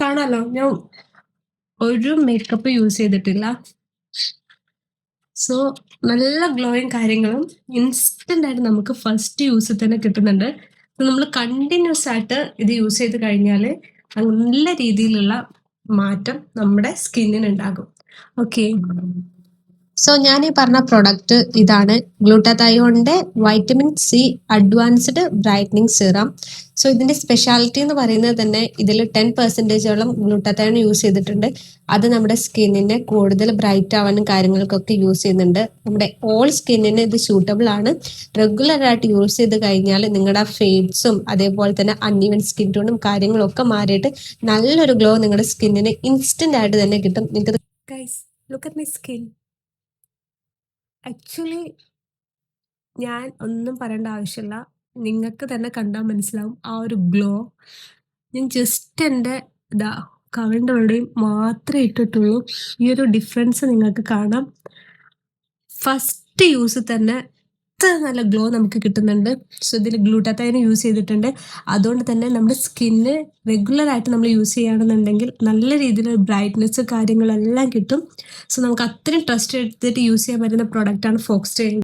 കാണാലോ ഞാൻ ഒരു മേക്കപ്പ് യൂസ് ചെയ്തിട്ടില്ല. സോ നല്ല ഗ്ലോയും കാര്യങ്ങളും ഇൻസ്റ്റന്റ് ആയിട്ട് നമുക്ക് ഫസ്റ്റ് യൂസിൽ തന്നെ കിട്ടുന്നുണ്ട്. നമ്മൾ കണ്ടിന്യൂസ് ആയിട്ട് ഇത് യൂസ് ചെയ്ത് കഴിഞ്ഞാൽ നല്ല രീതിയിലുള്ള മാറ്റം നമ്മുടെ സ്കിന്നിന് ഉണ്ടാകും. ഓക്കെ, സോ ഞാൻ ഈ പറഞ്ഞ പ്രൊഡക്റ്റ് ഇതാണ് ഗ്ലൂട്ടാതയോണിന്റെ vitamin C advanced brightening serum. So ഇതിന്റെ സ്പെഷ്യാലിറ്റി എന്ന് പറയുന്നത് തന്നെ ഇതിൽ 10% ഗ്ലൂട്ടാതയോൺ യൂസ് ചെയ്തിട്ടുണ്ട്. അത് നമ്മുടെ സ്കിന്നിനെ കൂടുതൽ ബ്രൈറ്റ് ആവാനും കാര്യങ്ങൾക്കൊക്കെ യൂസ് ചെയ്യുന്നുണ്ട്. നമ്മുടെ ഓൾ സ്കിന്നിന് ഇത് സൂട്ടബിൾ ആണ്. റെഗുലർ ആയിട്ട് യൂസ് ചെയ്ത് കഴിഞ്ഞാൽ നിങ്ങളുടെ ഫേഡ്സും അതേപോലെ തന്നെ അൺഈവൻ സ്കിൻ ടോണും കാര്യങ്ങളും ഒക്കെ മാറിയിട്ട് നല്ലൊരു ഗ്ലോ നിങ്ങളുടെ സ്കിന്നിന് ഇൻസ്റ്റന്റ് ആയിട്ട് തന്നെ കിട്ടും. നിങ്ങൾക്ക് guys look at my skin. Actually ഞാൻ ഒന്നും പറയേണ്ട ആവശ്യമില്ല, നിങ്ങൾക്ക് തന്നെ കണ്ടാൽ മനസ്സിലാവും ആ ഒരു ഗ്ലോ. ഞാൻ ജസ്റ്റ് എൻ്റെ ഇതാ കവിളിൻ്റെ അവിടെയും മാത്രമേ ഇട്ടിട്ടുള്ളൂ. ഈ ഒരു ഡിഫറൻസ് നിങ്ങൾക്ക് കാണാം. ഫസ്റ്റ് യൂസ് തന്നെ ഇത്ര നല്ല ഗ്ലോ നമുക്ക് കിട്ടുന്നുണ്ട്. സോ ഇതിൽ ഗ്ലൂട്ടാതയോൺ യൂസ് ചെയ്തിട്ടുണ്ട്. അതുകൊണ്ട് തന്നെ നമ്മുടെ സ്കിന്ന് റെഗുലറായിട്ട് നമ്മൾ യൂസ് ചെയ്യുകയാണെന്നുണ്ടെങ്കിൽ നല്ല രീതിയിലുള്ള ബ്രൈറ്റ്നെസ് കാര്യങ്ങളെല്ലാം കിട്ടും. സോ നമുക്ക് അത്രയും ട്രസ്റ്റ് എടുത്തിട്ട് യൂസ് ചെയ്യാൻ പറ്റുന്ന പ്രോഡക്റ്റാണ് ഫോക്സ്ടെയിൽ.